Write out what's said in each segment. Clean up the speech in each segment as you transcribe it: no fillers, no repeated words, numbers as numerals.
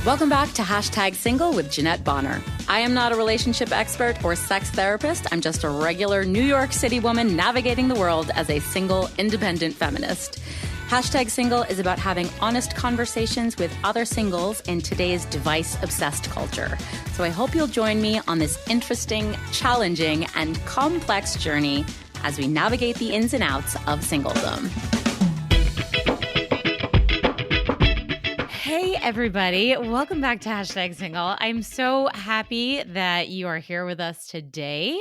Welcome back to Hashtag Single with Jeanette Bonner. I am not a relationship expert or sex therapist. I'm just a regular New York City woman navigating the world as a single, independent feminist. Hashtag Single is about having honest conversations with other singles in today's device-obsessed culture. So I hope you'll join me on this interesting, challenging, and complex journey as we navigate the ins and outs of singledom. Hey, everybody. Welcome back to Hashtag Single. I'm so happy that you are here with us today.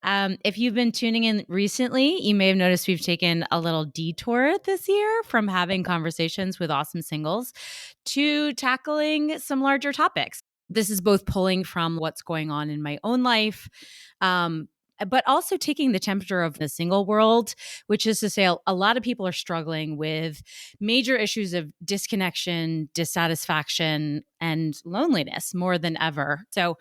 If you've been tuning in recently, you may have noticed we've taken a little detour this year from having conversations with awesome singles to tackling some larger topics. This is both pulling from what's going on in my own life, but also taking the temperature of the single world, which is to say a lot of people are struggling with major issues of disconnection, dissatisfaction, and loneliness more than ever. So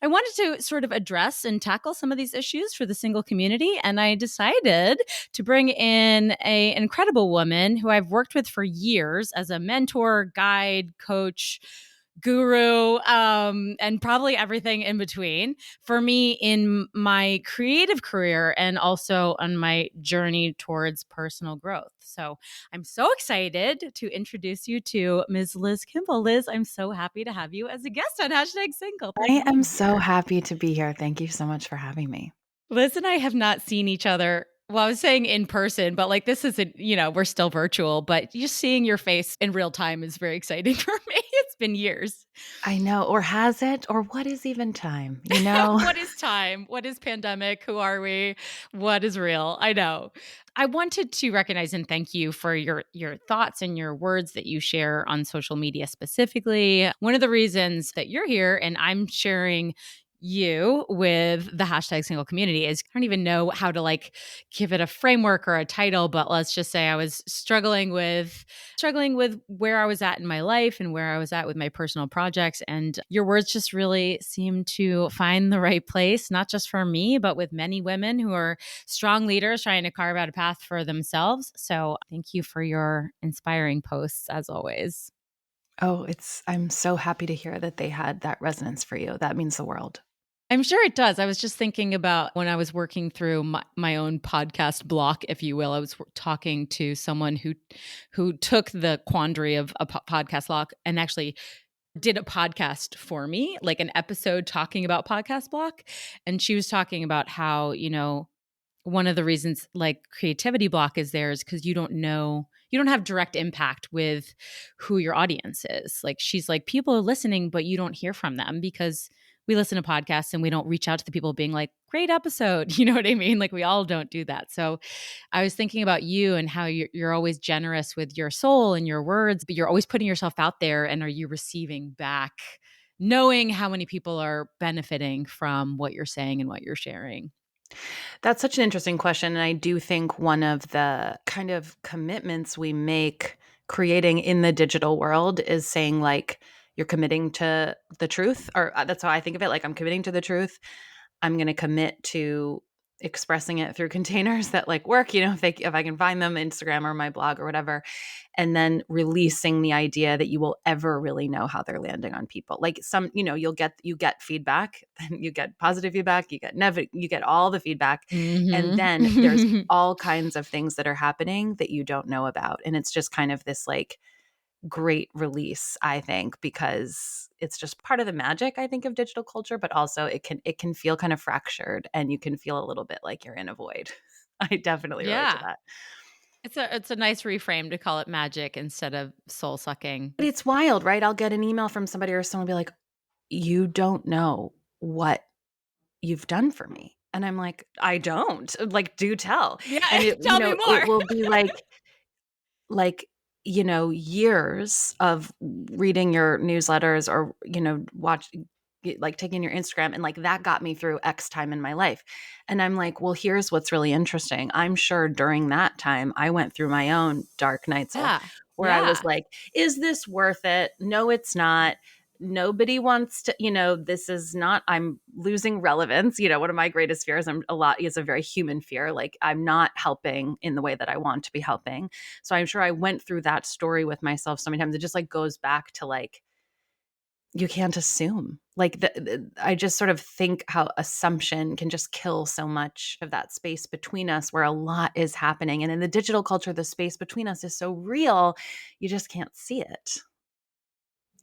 I wanted to sort of address and tackle some of these issues for the single community. And I decided to bring in an incredible woman who I've worked with for years as a mentor, guide, coach, guru, and probably everything in between for me in my creative career and also on my journey towards personal growth. So I'm so excited to introduce you to Ms. Liz Kimball. Liz, I'm so happy to have you as a guest on Hashtag Single. I am so happy to be here. Thank you so much for having me. Liz and I have not seen each other. Well, I was saying in person, but like this isn't, we're still virtual, but just seeing your face in real time is very exciting for me. It's been years. I know. Or has it? Or what is even time? What is time? What is pandemic? Who are we? What is real? I know. I wanted to recognize and thank you for your thoughts and your words that you share on social media specifically. One of the reasons that you're here and I'm sharing you with the Hashtag Single community is I don't even know how to give it a framework or a title, but let's just say I was struggling with where I was at in my life and where I was at with my personal projects. And your words just really seem to find the right place, not just for me, but with many women who are strong leaders trying to carve out a path for themselves. So thank you for your inspiring posts as always. Oh, I'm so happy to hear that they had that resonance for you. That means the world. I'm sure it does. I was just thinking about when I was working through my own podcast block, if you will. I was talking to someone who took the quandary of a podcast block and actually did a podcast for me, like an episode talking about podcast block. And she was talking about how, one of the reasons creativity block is there is because you don't have direct impact with who your audience is. She's like, people are listening, but you don't hear from them because we listen to podcasts and we don't reach out to the people being like, great episode. You know what I mean? We all don't do that. So I was thinking about you and how you're always generous with your soul and your words, but you're always putting yourself out there. And are you receiving back, knowing how many people are benefiting from what you're saying and what you're sharing? That's such an interesting question. And I do think one of the kind of commitments we make creating in the digital world is saying you're committing to the truth, or that's how I think of it. I'm committing to the truth. I'm going to commit to expressing it through containers that work, if I can find them, Instagram or my blog or whatever, and then releasing the idea that you will ever really know how they're landing on people. You get feedback, then you get positive feedback, you get all the feedback. Mm-hmm. And then there's all kinds of things that are happening that you don't know about. And it's just kind of this great release, I think, because it's just part of the magic, I think, of digital culture, but also it can feel kind of fractured and you can feel a little bit like you're in a void. I definitely relate to that. It's a nice reframe to call it magic instead of soul sucking. But it's wild, right? I'll get an email from somebody or someone will be like, you don't know what you've done for me. And I'm like, I don't. Do tell. Yeah, and tell me more. It will be years of reading your newsletters or, taking your Instagram and that got me through X time in my life. And I'm like, well, here's what's really interesting. I'm sure during that time I went through my own dark nights where I was like, is this worth it? No, it's not. nobody wants to, this is not, I'm losing relevance. One of my greatest fears, is a very human fear. Like, I'm not helping in the way that I want to be helping. So I'm sure I went through that story with myself so many times. It just like goes back to like, you can't assume. Like, I just sort of think how assumption can just kill so much of that space between us where a lot is happening. And in the digital culture, the space between us is so real, you just can't see it.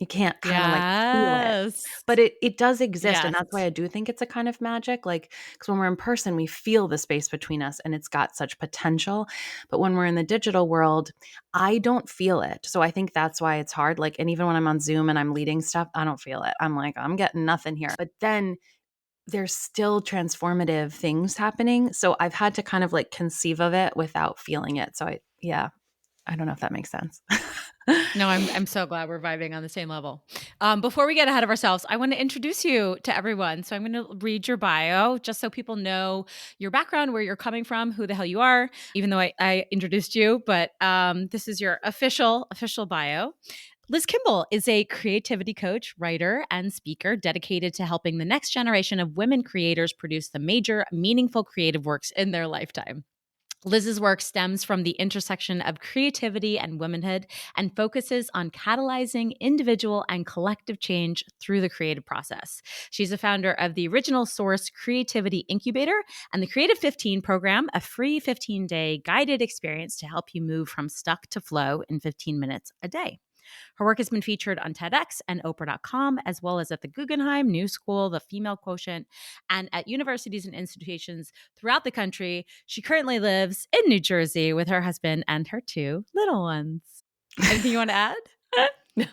You can't kind of like feel it. Yes. But it does exist, and Yes. that's why I do think it's a kind of magic, like, because when we're in person, we feel the space between us, and it's got such potential, but when we're in the digital world, I don't feel it, so I think that's why it's hard, like, and even when I'm on Zoom and I'm leading stuff, I don't feel it. I'm like, "I'm getting nothing here," but then there's still transformative things happening, so I've had to kind of, like, conceive of it without feeling it, so I don't know if that makes sense. No, I'm so glad we're vibing on the same level. Before we get ahead of ourselves, I want to introduce you to everyone. So I'm going to read your bio just so people know your background, where you're coming from, who the hell you are. Even though I introduced you, but this is your official bio. Liz Kimball is a creativity coach, writer, and speaker dedicated to helping the next generation of women creators produce the major, meaningful creative works in their lifetime. Liz's work stems from the intersection of creativity and womanhood and focuses on catalyzing individual and collective change through the creative process. She's a founder of the Original Source Creativity Incubator and the Creative 15 program, a free 15-day guided experience to help you move from stuck to flow in 15 minutes a day. Her work has been featured on TEDx and Oprah.com, as well as at the Guggenheim, New School, the Female Quotient, and at universities and institutions throughout the country. She currently lives in New Jersey with her husband and her two little ones. Anything you want to add? No,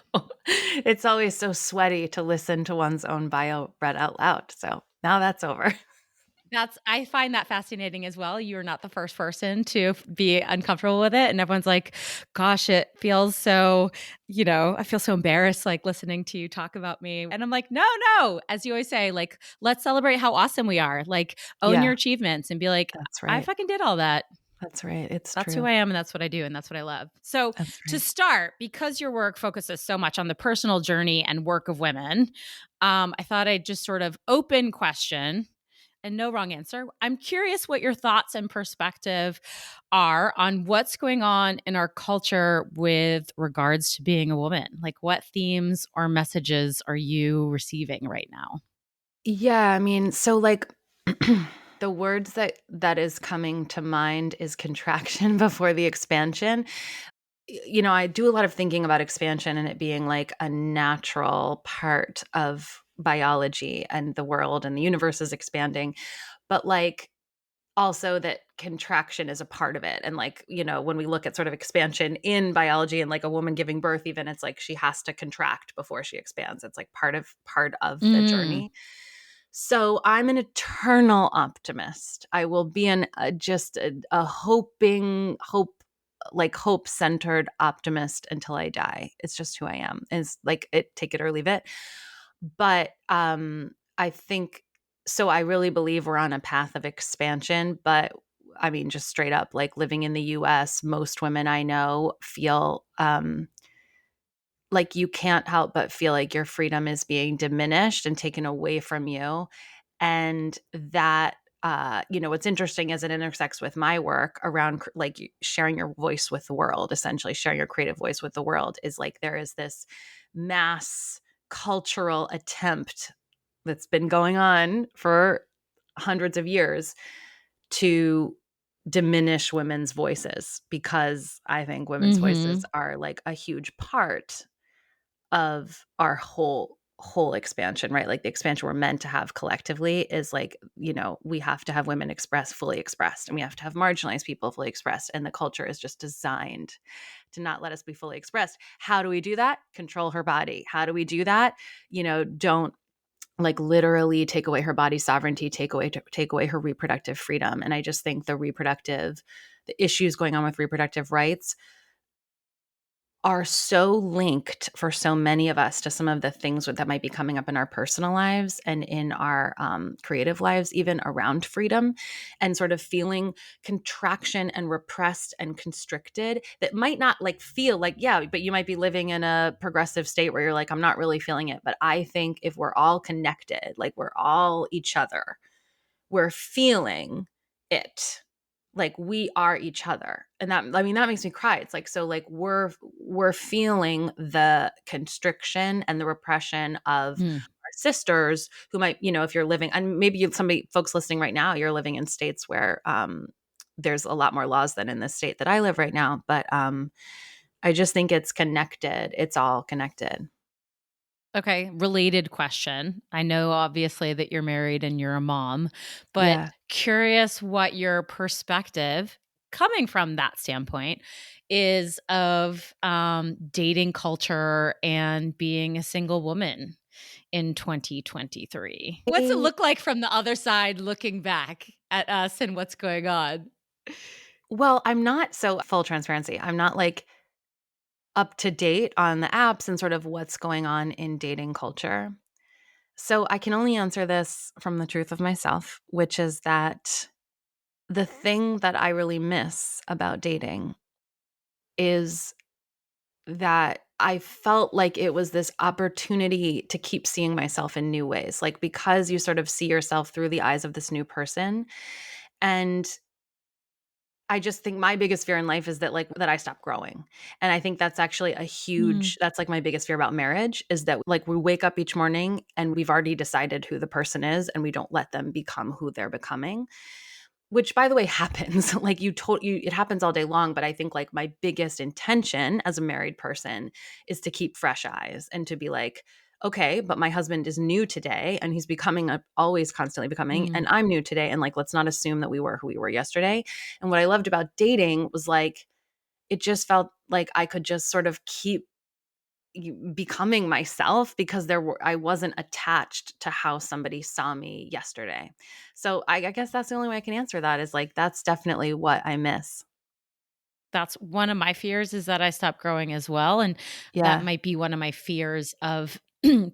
it's always so sweaty to listen to one's own bio read out loud. So now that's over. I find that fascinating as well. You're not the first person to be uncomfortable with it. And everyone's like, gosh, it feels so, I feel so embarrassed like listening to you talk about me. And I'm like, no, no. As you always say, like, let's celebrate how awesome we are. Like, own your Yeah, achievements and be like, that's I right. fucking did all that. That's right. It's That's who true. I am and that's what I do and that's what I love. So, That's to right. start, because your work focuses so much on the personal journey and work of women, I thought I'd just sort of open question and no wrong answer. I'm curious what your thoughts and perspective are on what's going on in our culture with regards to being a woman. Like, what themes or messages are you receiving right now? Yeah, I mean, so like the words that is coming to mind is contraction before the expansion. I do a lot of thinking about expansion and it being like a natural part of biology and the world and the universe is expanding. But like also that contraction is a part of it. And like, when we look at sort of expansion in biology and like a woman giving birth, even it's like she has to contract before she expands. It's like part of the Mm. journey. So I'm an eternal optimist. I will be just a hope centered optimist until I die. It's just who I am. Is like it, take it or leave it. But I think so. I really believe we're on a path of expansion. But I mean, just straight up, like living in the U.S., most women I know feel like you can't help but feel like your freedom is being diminished and taken away from you. And that, what's interesting is it intersects with my work around like sharing your voice with the world, essentially sharing your creative voice with the world is like there is this mass cultural attempt that's been going on for hundreds of years to diminish women's voices because I think women's voices Mhm. are like a huge part of our whole expansion, right? Like the expansion we're meant to have collectively is like, we have to have women fully expressed, and we have to have marginalized people fully expressed. And the culture is just designed to not let us be fully expressed. How do we do that? Control her body. How do we do that? Don't like literally take away her body sovereignty, take away her reproductive freedom. And I just think the issues going on with reproductive rights are so linked for so many of us to some of the things that might be coming up in our personal lives and in our creative lives, even around freedom, and sort of feeling contraction and repressed and constricted that might not like feel like, yeah, but you might be living in a progressive state where you're like, I'm not really feeling it. But I think if we're all connected, like we're all each other, we're feeling it, like we are each other. And that, I mean, that makes me cry. It's like, so like we're feeling the constriction and the repression of Mm. our sisters who might, if you're living, and maybe somebody folks listening right now, you're living in states where there's a lot more laws than in the state that I live right now. But I just think it's connected. It's all connected. Okay, related question. I know obviously that you're married and you're a mom, but Yeah. curious what your perspective coming from that standpoint is of dating culture and being a single woman in 2023. What's it I- look like from the other side looking back at us and what's going on? well, I'm not, so full transparency, I'm not like up to date on the apps and sort of what's going on in dating culture. So I can only answer this from the truth of myself, which is that the thing that I really miss about dating is that I felt like it was this opportunity to keep seeing myself in new ways. Like, because you sort of see yourself through the eyes of this new person. And I just think my biggest fear in life is that like that I stop growing. And I think that's actually a Mm. huge, that's like my biggest fear about marriage, is that like we wake up each morning and we've already decided who the person is and we don't let them become who they're becoming. Which, by the way, happens. Like it happens all day long. But I think like my biggest intention as a married person is to keep fresh eyes and to be like, okay, but my husband is new today and he's becoming always constantly becoming, Mm. and I'm new today. And like, let's not assume that we were who we were yesterday. And what I loved about dating was like, it just felt like I could just sort of keep becoming myself because I wasn't attached to how somebody saw me yesterday. So I guess that's the only way I can answer that, is like that's definitely what I miss. That's one of my fears, is that I stop growing as well, and that Yeah, might be one of my fears of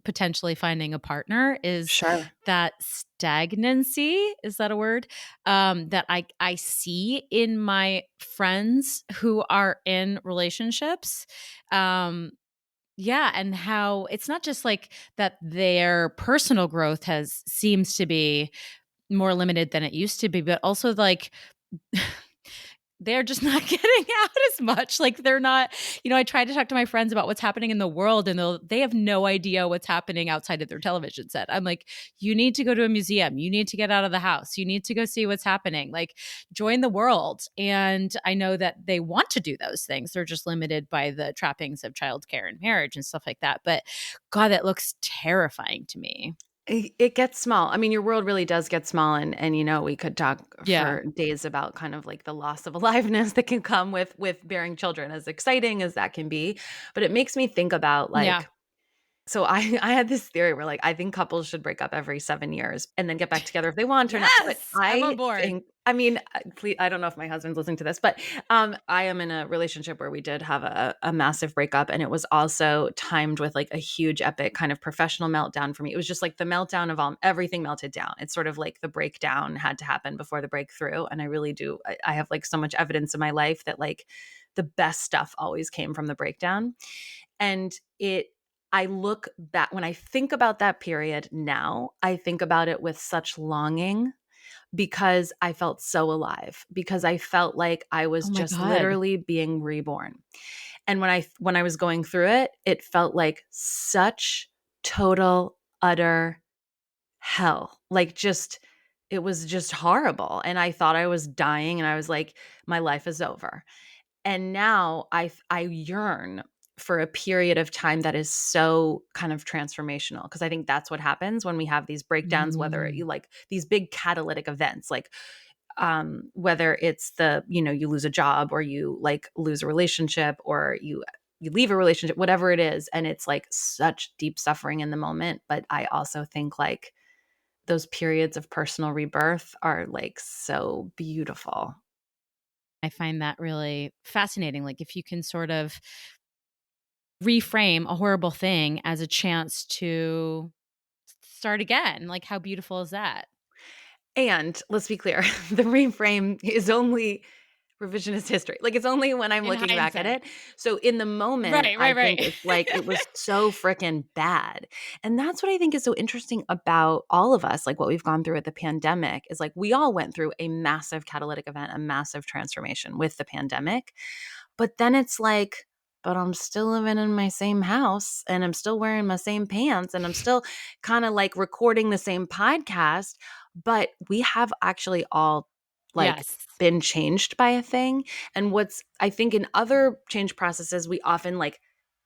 potentially finding a partner, is sure. that stagnancy, is that a word? That I see in my friends who are in relationships. Yeah, and how it's not just like that their personal growth has seems to be more limited than it used to be, but also like they're just not getting out as much. Like they're not, I try to talk to my friends about what's happening in the world and they have no idea what's happening outside of their television set. I'm like, you need to go to a museum. You need to get out of the house. You need to go see what's happening. Like join the world. And I know that they want to do those things. They're just limited by the trappings of childcare and marriage and stuff like that. But God, that looks terrifying to me. It gets small. I mean, your world really does get small, and we could talk Yeah. for days about kind of like the loss of aliveness that can come with bearing children, as exciting as that can be. But it makes me think about Yeah. like, so I had this theory where like I think couples should break up every 7 years and then get back together if they want or not. But Yes. I'm on I board. think, I mean, please, I don't know if my husband's listening to this, but I am in a relationship where we did have a massive breakup, and it was also timed with like a huge epic kind of professional meltdown for me. It was just like the meltdown of everything melted down. It's sort of like the breakdown had to happen before the breakthrough. And I really do. I have like so much evidence in my life that like the best stuff always came from the breakdown. And I look back, when I think about that period now, I think about it with such longing because I felt so alive, because I felt like I Oh was my just God. literally being reborn. And when I was going through it, it felt like such total utter hell. Like just it was just horrible, and I thought I was dying, and I was like, my life is over. And now I yearn for a period of time that is so kind of transformational, because I think that's what happens when we have these breakdowns, whether you Mm. like these big catalytic events, like whether it's you lose a job, or you like lose a relationship, or you leave a relationship, whatever it is, and it's like such deep suffering in the moment. But I also think like those periods of personal rebirth are like so beautiful. I find that really fascinating. Like if you can sort of reframe a horrible thing as a chance to start again. Like, how beautiful is that? And let's be clear, the reframe is only revisionist history. Like, it's only when I'm In looking back at hindsight. it. So in the moment, Right, I right, think right. it's like it was so freaking bad. And that's what I think is so interesting about all of us, like what we've gone through with the pandemic is like we all went through a massive catalytic event, a massive transformation with the pandemic. But then it's like, but I'm still living in my same house and I'm still wearing my same pants and I'm still kind of like recording the same podcast. But we have actually all like Yes. been changed by a thing. And what's, I think, in other change processes, we often like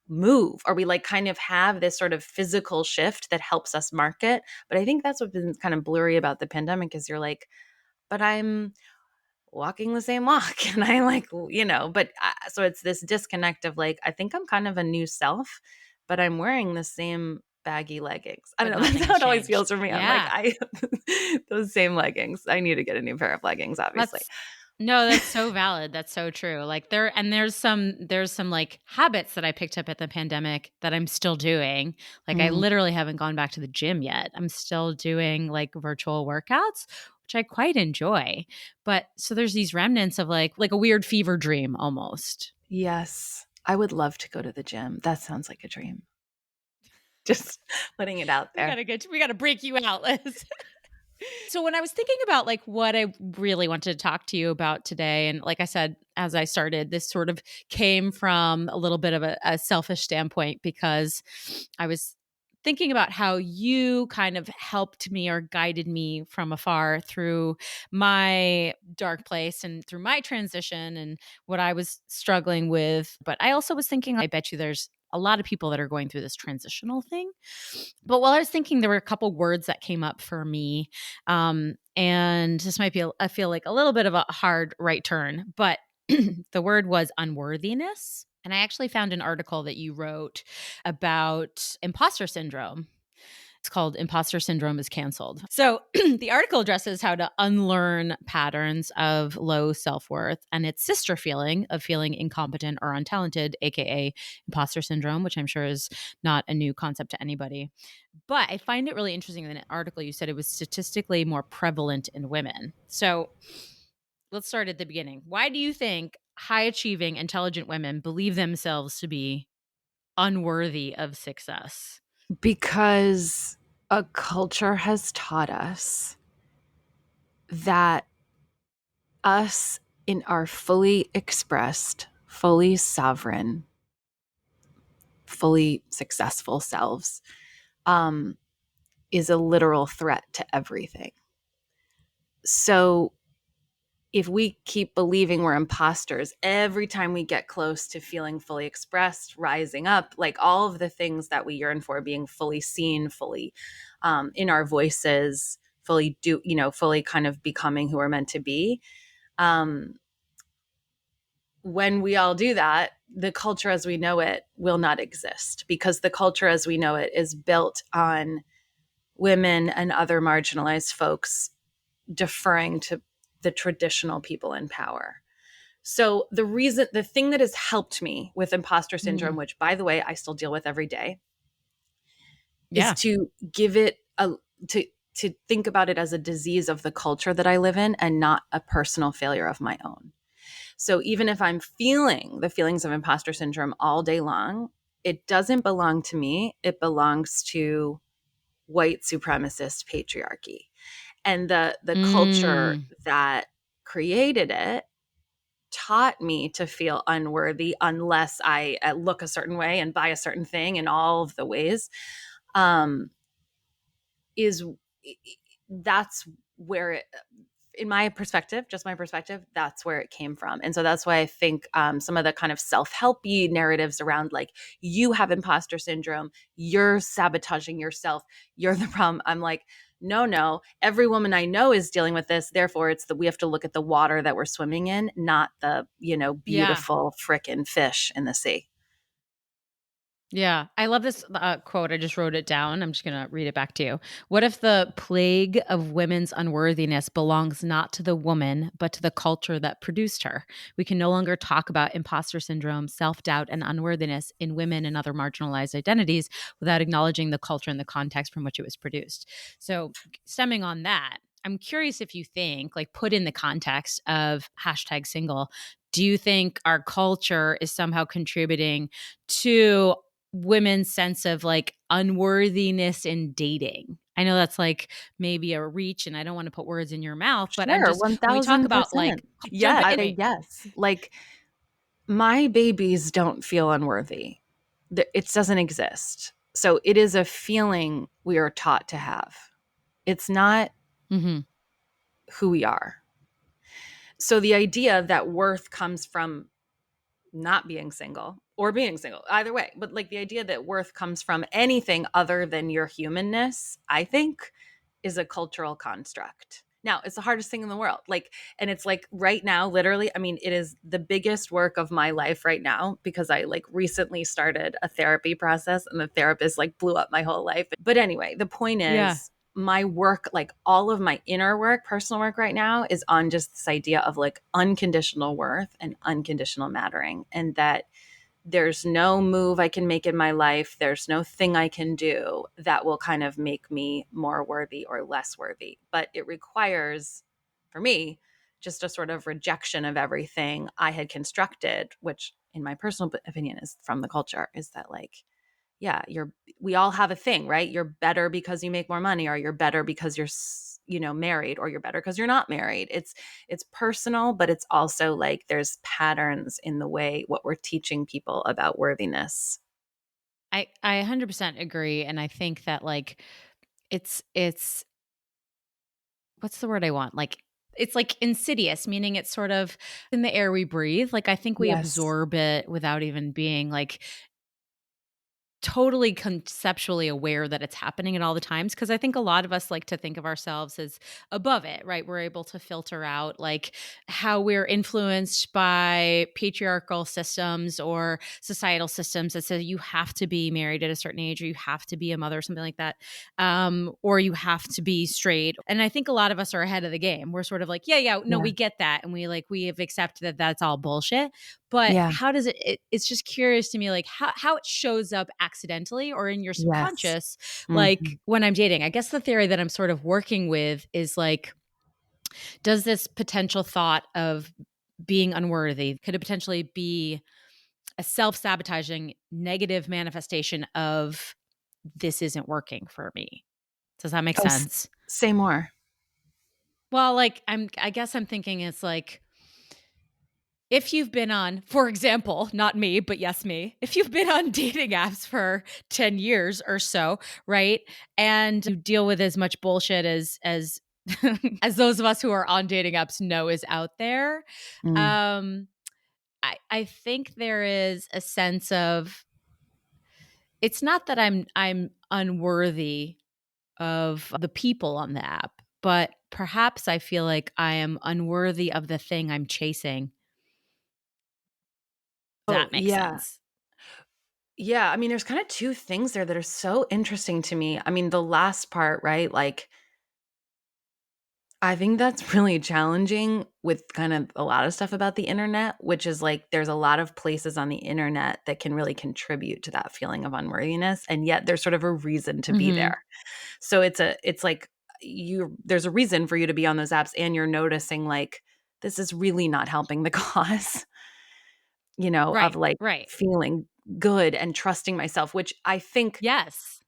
move or we like kind of have this sort of physical shift that helps us mark it. But I think that's what's been kind of blurry about the pandemic is you're like, but I'm walking the same walk and I like, but so it's this disconnect of like, I think I'm kind of a new self, but I'm wearing the same baggy leggings. I don't But know. That's nothing how has it always changed. feels for me. I'm like, Yeah. those same leggings. I need to get a new pair of leggings, obviously. That's no, that's so valid. That's so true. Like there's some like habits that I picked up at the pandemic that I'm still doing. Like I Mm, literally haven't gone back to the gym yet. I'm still doing like virtual workouts, which I quite enjoy. But so there's these remnants of like a weird fever dream almost. yes. I would love to go to the gym. That sounds like a dream. Just putting it out there. We gotta break you out, Liz. So when I was thinking about like what I really wanted to talk to you about today, and like I said, as I started, this sort of came from a little bit of a selfish standpoint because I was thinking about how you kind of helped me or guided me from afar through my dark place and through my transition and what I was struggling with. But I also was thinking, I bet you there's a lot of people that are going through this transitional thing. But while I was thinking, there were a couple words that came up for me. And this might be, I feel like a little bit of a hard right turn, but the word was unworthiness. And I actually found an article that you wrote about imposter syndrome. It's called Imposter Syndrome is Canceled. So the article addresses how to unlearn patterns of low self worth and its sister feeling of feeling incompetent or untalented, AKA imposter syndrome, which I'm sure is not a new concept to anybody. But I find it really interesting in an article you said it was statistically more prevalent in women. So let's start at the beginning. Why do you think high achieving, intelligent women believe themselves to be unworthy of success? Because a culture has taught us that us in our fully expressed, fully sovereign, fully successful selves um, is a literal threat to everything. So if we keep believing we're imposters every time we get close to feeling fully expressed, rising up, like all of the things that we yearn for, being fully seen, fully in our voices, fully kind of becoming who we're meant to be. Um, when we all do that, the culture as we know it will not exist because the culture as we know it is built on women and other marginalized folks deferring to the traditional people in power. So the thing that has helped me with imposter syndrome, Mm, which by the way, I still deal with every day, is yeah. to give it a, to think about it as a disease of the culture that I live in and not a personal failure of my own. So even if I'm feeling the feelings of imposter syndrome all day long, it doesn't belong to me. It belongs to white supremacist patriarchy. And the culture Mm, that created it taught me to feel unworthy unless I look a certain way and buy a certain thing in all of the ways. Um, is that's where it, in my perspective, just my perspective, that's where it came from. And so that's why I think some of the kind of self-helpy narratives around like, you have imposter syndrome, you're sabotaging yourself, you're the problem. I'm like, no, every woman I know is dealing with this. Therefore, we have to look at the water that we're swimming in, not the, yeah. beautiful frickin' fish in the sea. Yeah, I love this quote. I just wrote it down. I'm just going to read it back to you. What if the plague of women's unworthiness belongs not to the woman, but to the culture that produced her? We can no longer talk about imposter syndrome, self doubt, and unworthiness in women and other marginalized identities without acknowledging the culture and the context from which it was produced. So, stemming on that, I'm curious if you think, like, put in the context of hashtag single, do you think our culture is somehow contributing to women's sense of like unworthiness in dating? I know that's like maybe a reach and I don't want to put words in your mouth, but I'm Sure, just when we talk about 1000%. like jump Yeah, in I say yes. Like, my babies don't feel unworthy. It doesn't exist. So it is a feeling we are taught to have. It's not hmm who we are. So the idea that worth comes from not being single or being single, either way, but like the idea that worth comes from anything other than your humanness, I think is a cultural construct. Now, it's the hardest thing in the world. Like, and it's like right now, literally, I mean, it is the biggest work of my life right now because I like recently started a therapy process and the therapist like blew up my whole life. But anyway, the point Yeah. is, my work, like all of my inner work, personal work right now is on just this idea of like unconditional worth and unconditional mattering. And that there's no move I can make in my life. There's no thing I can do that will kind of make me more worthy or less worthy. But it requires, for me, just a sort of rejection of everything I had constructed, which in my personal opinion is from the culture, is that like, yeah, we all have a thing, right? You're better because you make more money, or you're better because you're married, or you're better because you're not married. It's personal, but it's also like there's patterns in the way what we're teaching people about worthiness. I 100% agree and I think that like it's what's the word I want? Like it's like insidious, meaning it's sort of in the air we breathe. Like I think we Yes. absorb it without even being like totally conceptually aware that it's happening at all the times because I think a lot of us like to think of ourselves as above it, right? We're able to filter out like how we're influenced by patriarchal systems or societal systems that say you have to be married at a certain age or you have to be a mother or something like that, or you have to be straight. And I think a lot of us are ahead of the game. We're sort of like, yeah, no, Yeah. we get that, and we have accepted that that's all bullshit. But Yeah. how does it's just curious to me, like, how it shows up accidentally or in your Yes. subconscious, like, Mhm. when I'm dating. I guess the theory that I'm sort of working with is, like, does this potential thought of being unworthy, could it potentially be a self-sabotaging negative manifestation of, "This isn't working for me?" Does that make Oh, sense? say more. Well, like, I guess I'm thinking it's like if you've been on, for example, not me, but yes, me, if you've been on dating apps for 10 years or so, right? And you deal with as much bullshit as as those of us who are on dating apps know is out there. Mm. Um, I think there is a sense of it's not that I'm unworthy of the people on the app, but perhaps I feel like I am unworthy of the thing I'm chasing. Oh, That makes yeah. sense. Yeah, I mean, there's kind of two things there that are so interesting to me. I mean, the last part, right? Like, I think that's really challenging with kind of a lot of stuff about the internet, which is like there's a lot of places on the internet that can really contribute to that feeling of unworthiness, and yet there's sort of a reason to be Mhm. there. So it's like there's a reason for you to be on those apps, and you're noticing like this is really not helping the cause, of Right, like right. feeling good and trusting myself, which I think Yes.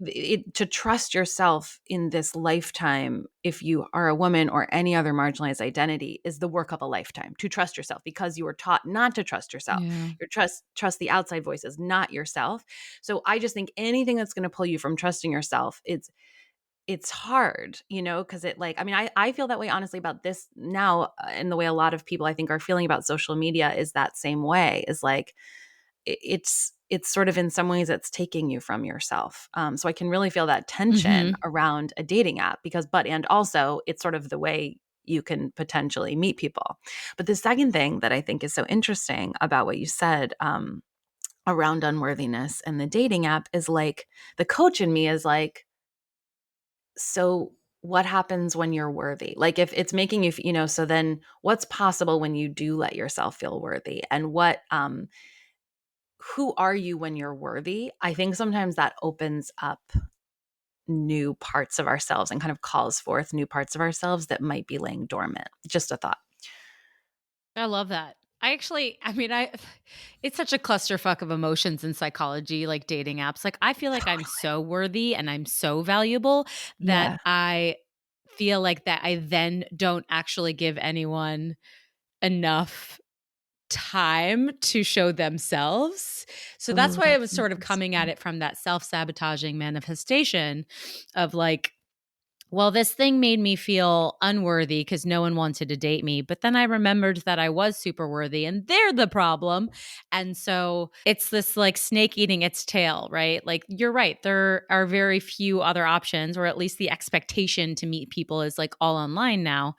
to trust yourself in this lifetime, if you are a woman or any other marginalized identity, is the work of a lifetime. To trust yourself because you were taught not to trust yourself. Yeah. Your trust the outside voices, not yourself. So I just think anything that's going to pull you from trusting yourself, it's hard, because it like, I mean, I feel that way honestly about this now, and the way a lot of people I think are feeling about social media is that same way, is like it's sort of in some ways it's taking you from yourself. So I can really feel that tension Mhm. around a dating app because, but and also it's sort of the way you can potentially meet people. But the second thing that I think is so interesting about what you said, around unworthiness and the dating app is like, the coach in me is like, so what happens when you're worthy? Like if it's making you, so then what's possible when you do let yourself feel worthy? And who are you when you're worthy? I think sometimes that opens up new parts of ourselves and kind of calls forth new parts of ourselves that might be laying dormant. Just a thought. I love that. I mean, it's such a clusterfuck of emotions in psychology, like dating apps. Like, I feel like I'm so worthy and I'm so valuable that Yeah. I feel like that I then don't actually give anyone enough time to show themselves. So that's Oh, why I that's was sort of coming at interesting. it from that self-sabotaging manifestation of like, well, this thing made me feel unworthy because no one wanted to date me. But then I remembered that I was super worthy and they're the problem. And so it's this like snake eating its tail, right? Like you're right. There are very few other options, or at least the expectation to meet people is like all online now.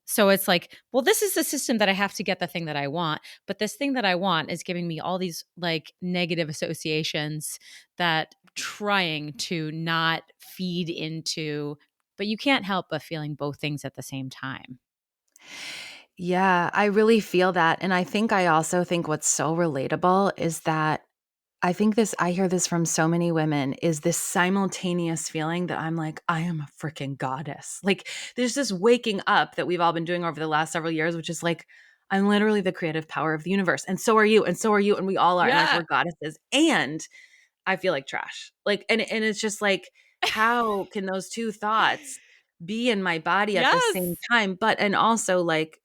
So it's like, well, this is the system that I have to get the thing that I want. But this thing that I want is giving me all these like negative associations that trying to not feed into, but you can't help but feeling both things at the same time. Yeah, I really feel that. And I also think what's so relatable is that I hear this from so many women is this simultaneous feeling that I'm like, I am a freaking goddess. Like there's this waking up that we've all been doing over the last several years, which is like, I'm literally the creative power of the universe. And so are you. And so are you. And we all are. And like, Yeah. we're goddesses. And I feel like trash. Like, and it's just like, how can those two thoughts be in my body at the same Yes. time? But, and also like,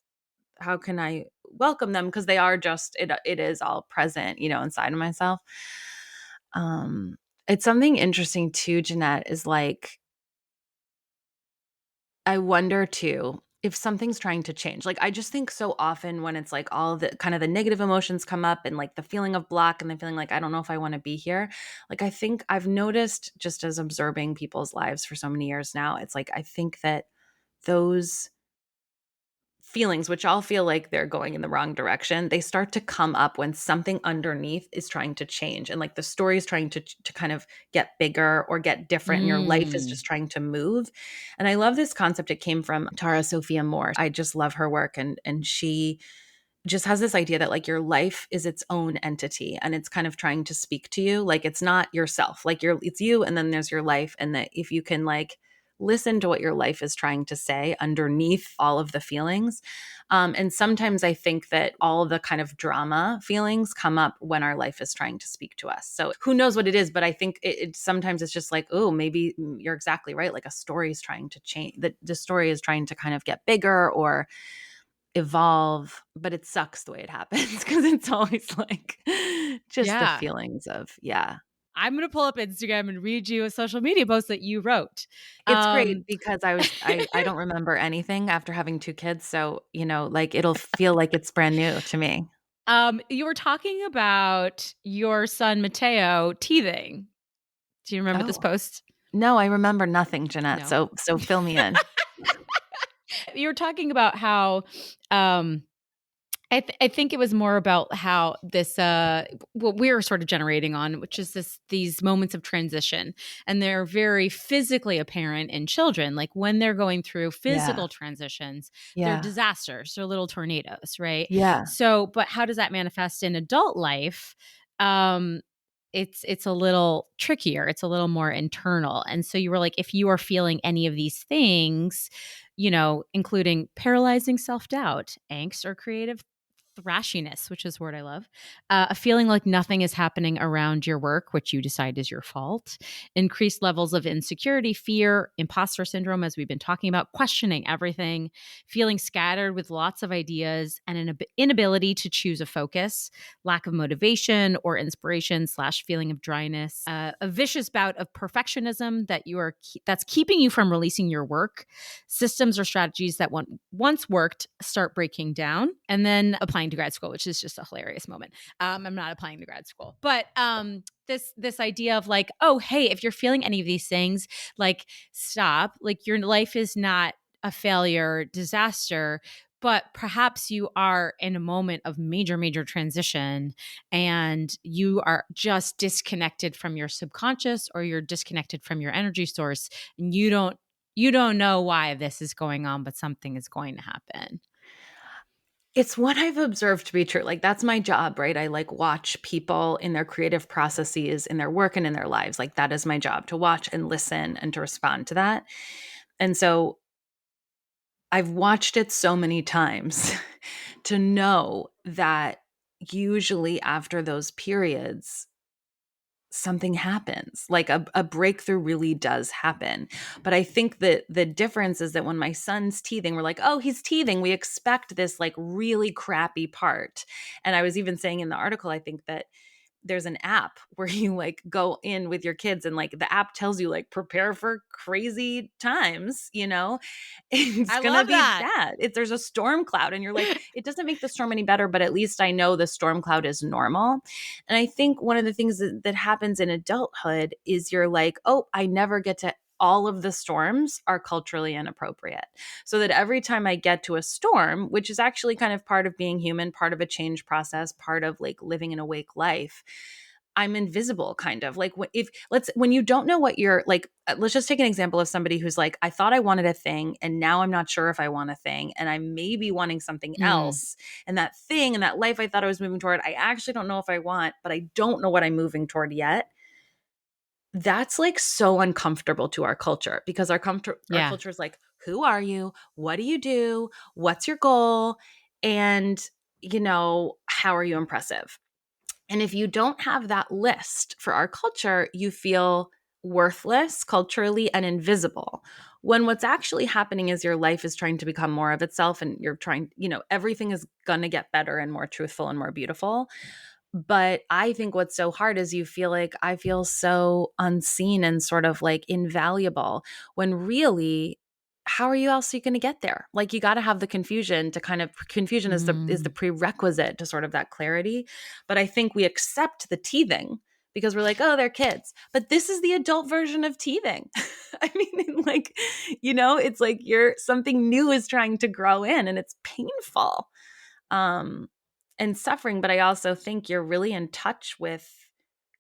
how can I welcome them? Because they are just, it is all present, inside of myself. Um, it's something interesting too, Jeanette, is like, I wonder too if something's trying to change. Like, I just think so often when it's like all the kind of the negative emotions come up and like the feeling of block and the feeling like, I don't know if I want to be here. Like, I think I've noticed just as observing people's lives for so many years now, it's like, I think that those feelings, which all feel like they're going in the wrong direction, they start to come up when something underneath is trying to change. And like the story is trying to kind of get bigger or get different, and your life is Mm. just trying to move. And I love this concept. It came from Tara Sophia Moore. I just love her work. And she just has this idea that like your life is its own entity and it's kind of trying to speak to you. Like it's not yourself, like it's you and then there's your life. And that if you can like listen to what your life is trying to say underneath all of the feelings. And sometimes I think that all the kind of drama feelings come up when our life is trying to speak to us. So who knows what it is, but I think sometimes it's just like, oh, maybe you're exactly right. Like a story is trying to change, the story is trying to kind of get bigger or evolve, but it sucks the way it happens because it's always like just the Yeah. feelings of, yeah. I'm going to pull up Instagram and read you a social media post that you wrote. It's great Um, because I don't remember anything after having 2 kids, so, like, it'll feel like it's brand new to me. you were talking about your son Mateo teething. Do you remember this Oh, post? no, I remember nothing, Jeanette, No. so fill me in. You were talking about how um I think it was more about how this what we're sort of generating on, which is these moments of transition, and they're very physically apparent in children. Like when they're going through Yeah, physical transitions, they're yeah, disasters, they're little tornadoes, right? yeah. So, but how does that manifest in adult life? Um, it's a little trickier. It's a little more internal. And so you were like, if you are feeling any of these things, including paralyzing self doubt, angst, or creative thrashiness, which is a word I love, a feeling like nothing is happening around your work, which you decide is your fault, increased levels of insecurity, fear, imposter syndrome, as we've been talking about, questioning everything, feeling scattered with lots of ideas, and an inability to choose a focus, lack of motivation or inspiration slash feeling of dryness, a vicious bout of perfectionism that's keeping you from releasing your work, systems or strategies that once worked start breaking down, and then applying to grad school, which is just a hilarious moment. I'm not applying to grad school, but this idea of like, oh, hey, if you're feeling any of these things, like stop. Like your life is not a failure, disaster, but perhaps you are in a moment of major, major transition and you are just disconnected from your subconscious or you're disconnected from your energy source and you don't know why this is going on, but something is going to happen. It's what I've observed to be true. Like that's my job, right? I like watch people in their creative processes, in their work and in their lives. Like that is my job to watch and listen and to respond to that. And so I've watched it so many times to know that usually after those periods, something happens. Like a breakthrough really does happen. But I think that the difference is that when my son's teething, we're like, oh, he's teething. We expect this like really crappy part. And I was even saying in the article, I think that there's an app where you like go in with your kids and like the app tells you like prepare for crazy times, it's I gonna love be that. bad. If there's a storm cloud and you're like, it doesn't make the storm any better, but at least I know the storm cloud is normal. And I think one of the things that happens in adulthood is you're like, oh, I never get to all of the storms are culturally inappropriate. So that every time I get to a storm, which is actually kind of part of being human, part of a change process, part of like living an awake life, I'm invisible kind of like if let's when you don't know what you're like let's just take an example of somebody who's like I thought I wanted a thing and now I'm not sure if I want a thing and I may be wanting something Mm, else and that thing and that life I thought I was moving toward I actually don't know if I want but I don't know what I'm moving toward yet. That's like so uncomfortable to our culture because our yeah. culture is like, who are you? What do you do? What's your goal? And, how are you impressive? And if you don't have that list for our culture, you feel worthless culturally and invisible. When what's actually happening is your life is trying to become more of itself and you're trying, everything is going to get better and more truthful and more beautiful. But I think what's so hard is you feel like I feel so unseen and sort of like invaluable when really how are you else going to get there? Like you got to have the confusion to kind of confusion is the Mm. prerequisite to sort of that clarity. But I think we accept the teething because we're like, oh, they're kids. But this is the adult version of teething. I mean, like, it's like you're something new is trying to grow in and it's painful. Um, and suffering, but I also think you're really in touch with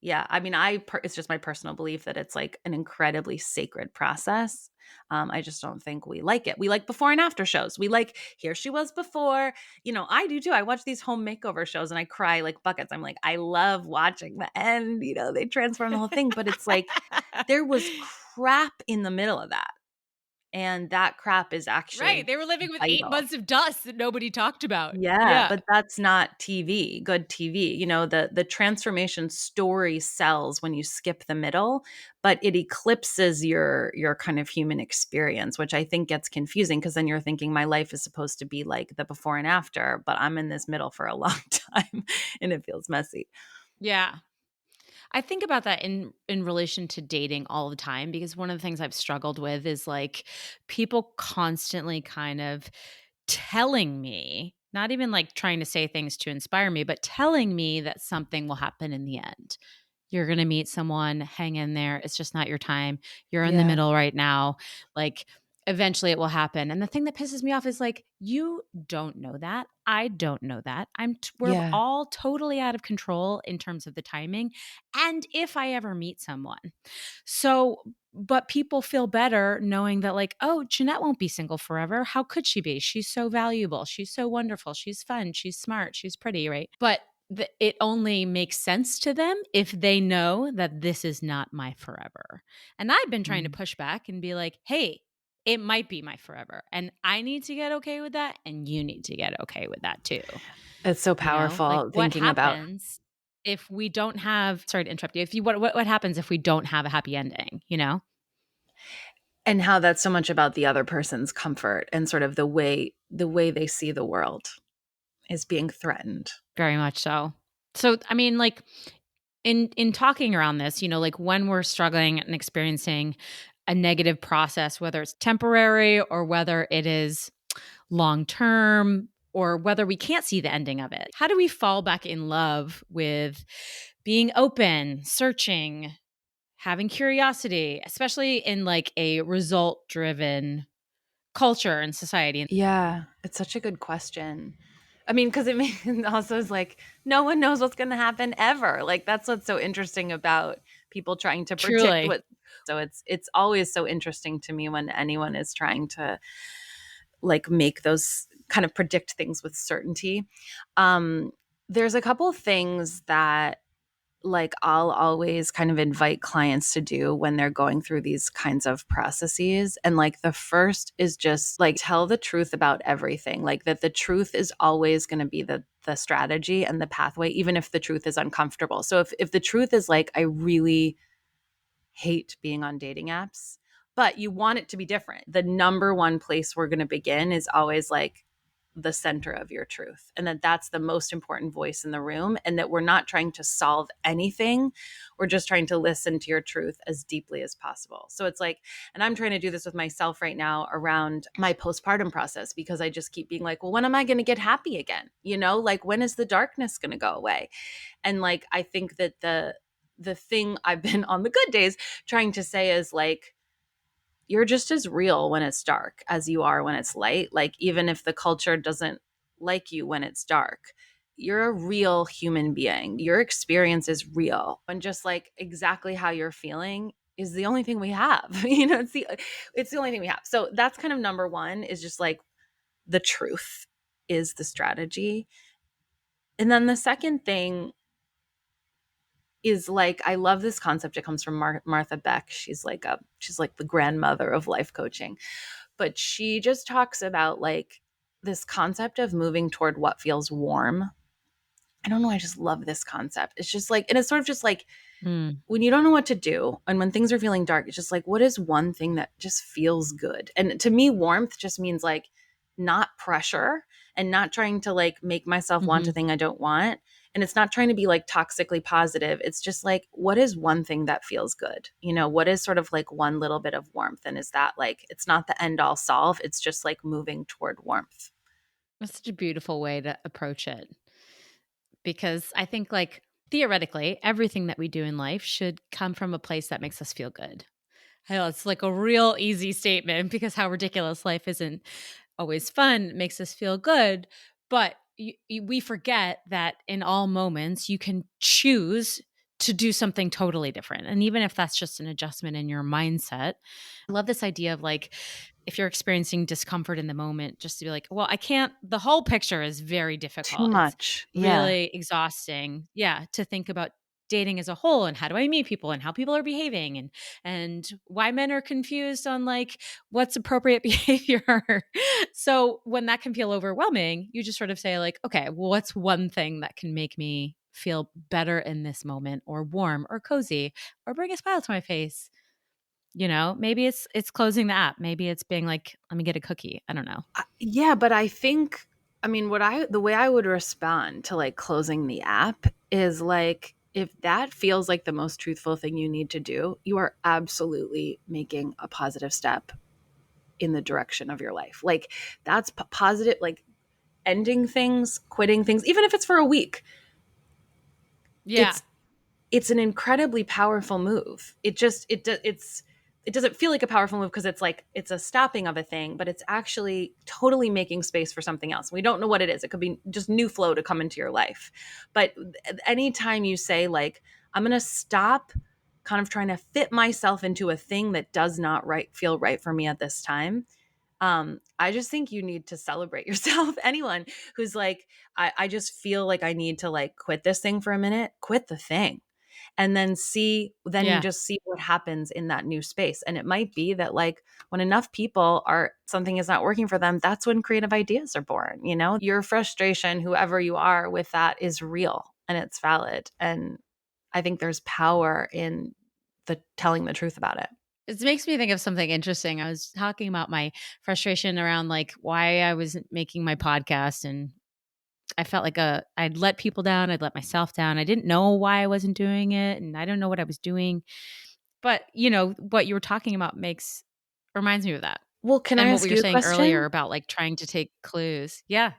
yeah, I mean, it's just my personal belief that it's like an incredibly sacred process. I just don't think we like it. We like before and after shows. We like here she was before. I do too. I watch these home makeover shows and I cry like buckets. I'm like, I love watching the end. They transform the whole thing, but it's like there was crap in the middle of that, and that crap is Right. actually They were living with 8 vital. months of dust that nobody talked about. Yeah, Yeah. but that's not TV, good TV. The transformation story sells when you skip the middle, but it eclipses your kind of human experience, which I think gets confusing because then you're thinking my life is supposed to be like the before and after, but I'm in this middle for a long time and it feels messy. Yeah. I think about that in relation to dating all the time because one of the things I've struggled with is like people constantly kind of telling me, not even like trying to say things to inspire me, but telling me that something will happen in the end. You're going to meet someone, hang in there. It's just not your time. You're in the Yeah. middle right now. Like, eventually it will happen. And the thing that pisses me off is like, you don't know that. I don't know that. We're Yeah. all totally out of control in terms of the timing. And if I ever meet someone. So, but people feel better knowing that, like, oh, Jeanette won't be single forever. How could she be? She's so valuable. She's so wonderful. She's fun. She's smart. She's pretty, right? But it only makes sense to them if they know that this is not my forever. And I've been trying to Mm. push back and be like, hey, it might be my forever. And I need to get okay with that. And you need to get okay with that too. It's so Like powerful what thinking about happens if we don't have, sorry to interrupt you, if you, what happens if we don't have a happy ending? and how that's so much about the other person's comfort and sort of the way they see the world is being threatened. Very much so. So, I mean, like in talking around this, like when we're struggling and experiencing a negative process, whether it's temporary or whether it is long term or whether we can't see the ending of it, how do we fall back in love with being open, searching, having curiosity, especially in like a result driven culture and society? Yeah, it's such a good question. I mean, because it also is like no one knows what's going to happen ever. Like that's what's so interesting about people trying to predict Truly. what. So it's always so interesting to me when anyone is trying to like make those kind of predict things with certainty. Um, there's a couple of things that like I'll always kind of invite clients to do when they're going through these kinds of processes. And like the first is just like tell the truth about everything. Like that the truth is always going to be the strategy and the pathway, even if the truth is uncomfortable. So if the truth is like, I really hate being on dating apps, but you want it to be different. The number one place we're going to begin is always like the center of your truth, and that's the most important voice in the room, and that we're not trying to solve anything. We're just trying to listen to your truth as deeply as possible. So it's like, and I'm trying to do this with myself right now around my postpartum process, because I just keep being like, well, when am I going to get happy again? You know, like when is the darkness going to go away? And like I think that the thing I've been on the good days trying to say is like, you're just as real when it's dark as you are when it's light. Like, even if the culture doesn't like you when it's dark, you're a real human being. Your experience is real. And just like exactly how you're feeling is the only thing we have. You know, it's the only thing we have. So that's kind of number one, is just like the truth is the strategy. And then the second thing is like, I love this concept. It comes from Martha Beck. She's like the grandmother of life coaching, but she just talks about like this concept of moving toward what feels warm. I don't know. I just love this concept. It's just like, and it's sort of just like Mm. when you don't know what to do and when things are feeling dark, it's just like, what is one thing that just feels good? And to me, warmth just means like not pressure and not trying to like make myself want a Hmm. thing I don't want. And it's not trying to be like toxically positive. It's just like, what is one thing that feels good? You know, what is sort of like one little bit of warmth? And is that like, it's not the end all solve. It's just like moving toward warmth. That's such a beautiful way to approach it, because I think, like, theoretically, everything that we do in life should come from a place that makes us feel good. I know it's like a real easy statement because how ridiculous life isn't always fun, makes us feel good. But we forget that in all moments, you can choose to do something totally different. And even if that's just an adjustment in your mindset, I love this idea of like, if you're experiencing discomfort in the moment, just to be like, well, I can't, the whole picture is very Too difficult. It's much. Yeah. really exhausting. Yeah. To think about dating as a whole and how do I meet people and how people are behaving and why men are confused on like what's appropriate behavior. So when that can feel overwhelming, you just sort of say like, okay, well, what's one thing that can make me feel better in this moment, or warm or cozy or bring a smile to my face? You know, maybe it's closing the app. Maybe it's being like, let me get a cookie. I don't know. Yeah, but I think, I mean, the way I would respond to like closing the app is like, if that feels like the most truthful thing you need to do, you are absolutely making a positive step in the direction of your life. Like, that's positive, like ending things, quitting things, even if it's for a week. Yeah. It's it's an incredibly powerful move. It doesn't feel like a powerful move because it's like it's a stopping of a thing, but it's actually totally making space for something else. We don't know what it is. It could be just new flow to come into your life. But anytime you say like, I'm going to stop kind of trying to fit myself into a thing that does not feel right for me at this time, I just think you need to celebrate yourself. Anyone who's like, I just feel like I need to like quit this thing for a minute, quit the thing. And then you Yeah. just see what happens in that new space. And it might be that like when enough people are, something is not working for them, that's when creative ideas are born. You know, your frustration, whoever you are with that, is real and it's valid. And I think there's power in the telling the truth about it. It makes me think of something interesting. I was talking about my frustration around like why I was making my podcast, and I felt like I'd let people down, I'd let myself down. I didn't know why I wasn't doing it, and I don't know what I was doing. But, you know, what you were talking about makes reminds me of that. Well, can I And what we ask were you a saying earlier question? about like trying to take clues. Yeah.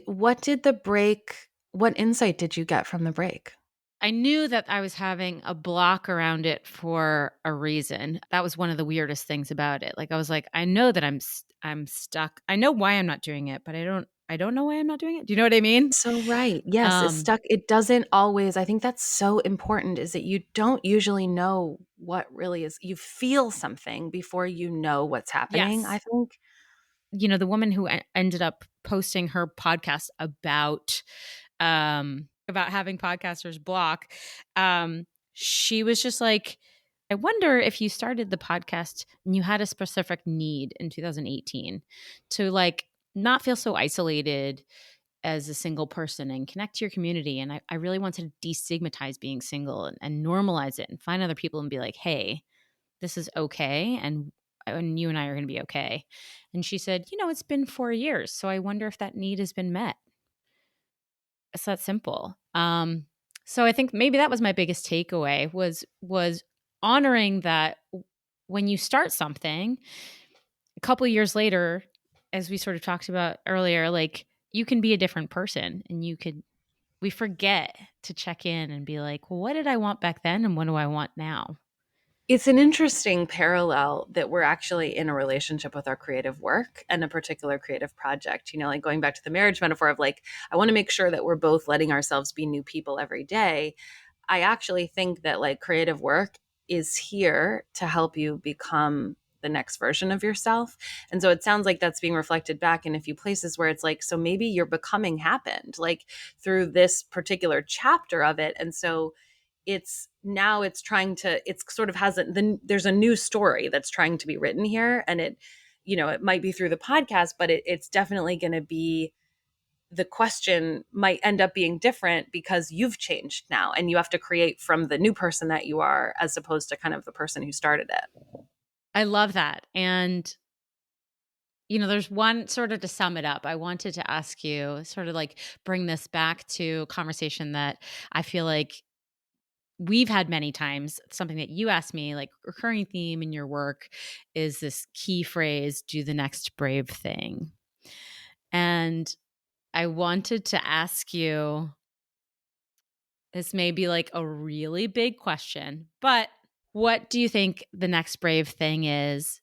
What insight did you get from the break? I I knew that I was having a block around it for a reason. That was one of the weirdest things about it. Like I was like, I know that I'm stuck. I know why I'm not doing it, but I don't know why I'm not doing it. Do you know what I mean? So right. Yes, it's Um stuck. It doesn't always, I think that's so important, is that you don't usually know what really is. You feel something before you know what's happening, I yes. think. The woman who ended up posting her podcast about having podcasters block, she was just like, I wonder if you started the podcast and you had a specific need in 2018 to like not feel so isolated as a single person and connect to your community. And I really wanted to destigmatize being single and normalize it and find other people and be like, hey, this is okay. And you and I are going to be okay. And she said, it's been 4 years. So I wonder if that need has been met. It's that simple. So I think maybe that was my biggest takeaway was honoring that when you start something, a couple years later, as we sort of talked about earlier, like you can be a different person and we forget to check in and be like, well, what did I want back then and what do I want now? It's an interesting parallel that we're actually in a relationship with our creative work and a particular creative project. Like going back to the marriage metaphor of like, I want to make sure that we're both letting ourselves be new people every day. I actually think that like creative work is here to help you become the next version of yourself. And so it sounds like that's being reflected back in a few places where it's like, so maybe your becoming happened like through this particular chapter of it. And so it's trying to, it's sort of has there's a new story that's trying to be written here. And it might be through the podcast, but it's definitely going to be, the question might end up being different because you've changed now and you have to create from the new person that you are as opposed to kind of the person who started it. I love that. And there's one sort of to sum it up. I wanted to ask you, sort of like bring this back to a conversation that I feel like we've had many times. Something that you asked me, like recurring theme in your work, is this key phrase, do the next brave thing. And I wanted to ask you, this may be like a really big question, but what do you think the next brave thing is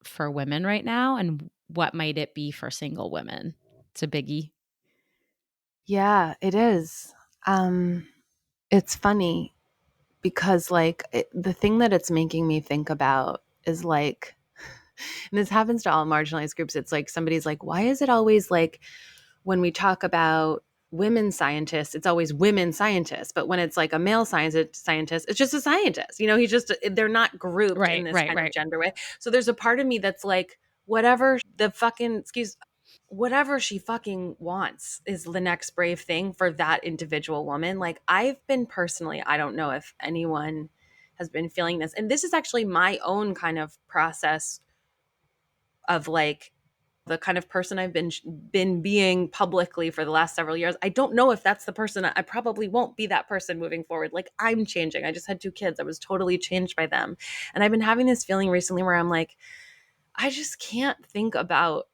for women right now? And what might it be for single women? It's a biggie. Yeah, it is. It's funny because like the thing that it's making me think about is like, and this happens to all marginalized groups. It's like somebody's like, why is it always like when we talk about women scientists, it's always women scientists. But when it's like a male scientist, it's just a scientist. They're not grouped in Right, this right, kind of right. gender way. So there's a part of me that's like, whatever she fucking wants is the next brave thing for that individual woman. Like I've been personally, I don't know if anyone has been feeling this. And this is actually my own kind of process of like the kind of person I've been being publicly for the last several years. I don't know if that's the person. I probably won't be that person moving forward. Like I'm changing. I just had 2 kids. I was totally changed by them. And I've been having this feeling recently where I'm like, I just can't think about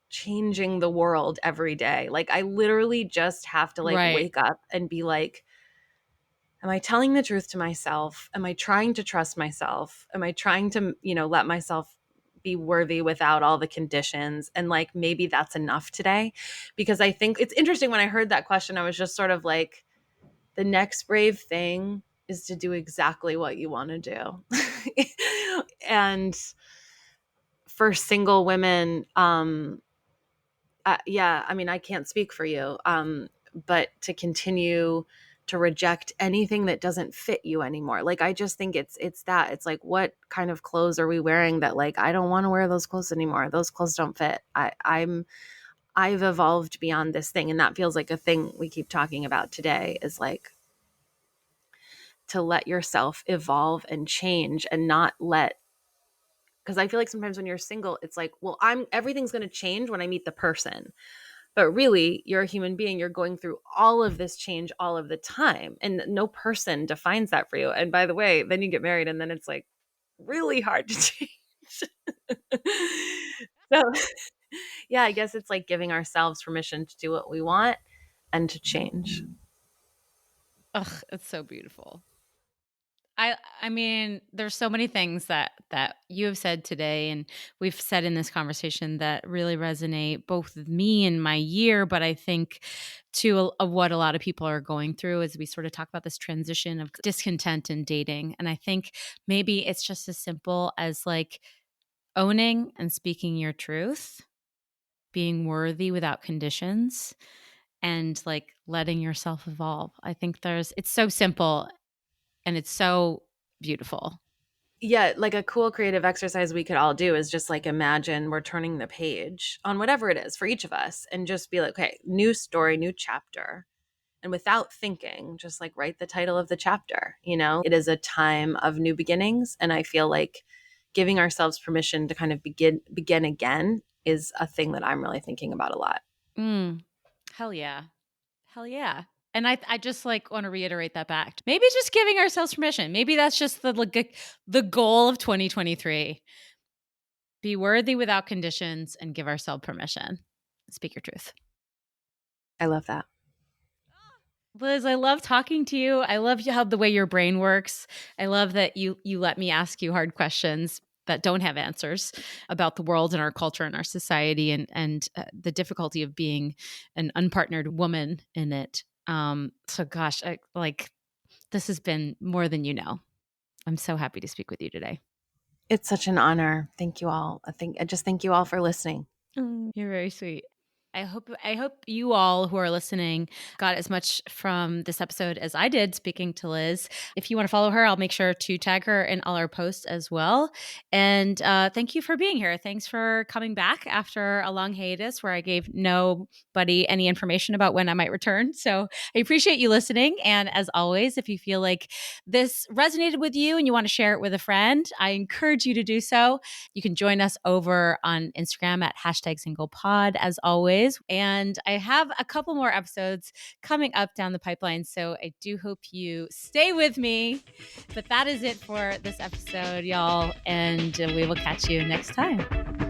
changing the world every day. Like I literally just have to like Right. wake up and be like, am I telling the truth to myself? Am I trying to trust myself? Am I trying to, let myself be worthy without all the conditions? And like maybe that's enough today. Because I think it's interesting when I heard that question, I was just sort of like, the next brave thing is to do exactly what you want to do. And for single women, yeah, I mean, I can't speak for you, but to continue to reject anything that doesn't fit you anymore. Like, I just think it's like, what kind of clothes are we wearing that like, I don't want to wear those clothes anymore. Those clothes don't fit. I've evolved beyond this thing. And that feels like a thing we keep talking about today is like to let yourself evolve and change and not let, because I feel like sometimes when you're single, it's like, well, everything's going to change when I meet the person. But really, you're a human being. You're going through all of this change all of the time. And no person defines that for you. And by the way, then you get married and then it's like really hard to change. So, yeah, I guess it's like giving ourselves permission to do what we want and to change. Ugh, it's so beautiful. I mean, there's so many things that you have said today and we've said in this conversation that really resonate both with me and my year, but I think to of what a lot of people are going through as we sort of talk about this transition of discontent in dating. And I think maybe it's just as simple as like owning and speaking your truth, being worthy without conditions, and like letting yourself evolve. I think it's so simple and it's so beautiful. Yeah, like a cool creative exercise we could all do is just like imagine we're turning the page on whatever it is for each of us and just be like, okay, new story, new chapter. And without thinking, just like write the title of the chapter. It is a time of new beginnings. And I feel like giving ourselves permission to kind of begin again is a thing that I'm really thinking about a lot. Mm, hell yeah. Hell yeah. And I just like want to reiterate that back. Maybe just giving ourselves permission. Maybe that's just the goal of 2023. Be worthy without conditions and give ourselves permission. Speak your truth. I love that. Liz, I love talking to you. I love how the way your brain works. I love that you let me ask you hard questions that don't have answers about the world and our culture and our society and the difficulty of being an unpartnered woman in it. So gosh, this has been more than you know. I'm so happy to speak with you today. It's such an honor. Thank you all. I just thank you all for listening. You're very sweet. I hope you all who are listening got as much from this episode as I did speaking to Liz. If you want to follow her, I'll make sure to tag her in all our posts as well. And thank you for being here. Thanks for coming back after a long hiatus where I gave nobody any information about when I might return. So I appreciate you listening. And as always, if you feel like this resonated with you and you want to share it with a friend, I encourage you to do so. You can join us over on Instagram at #singlepod as always. And I have a couple more episodes coming up down the pipeline. So I do hope you stay with me. But that is it for this episode, y'all. And we will catch you next time.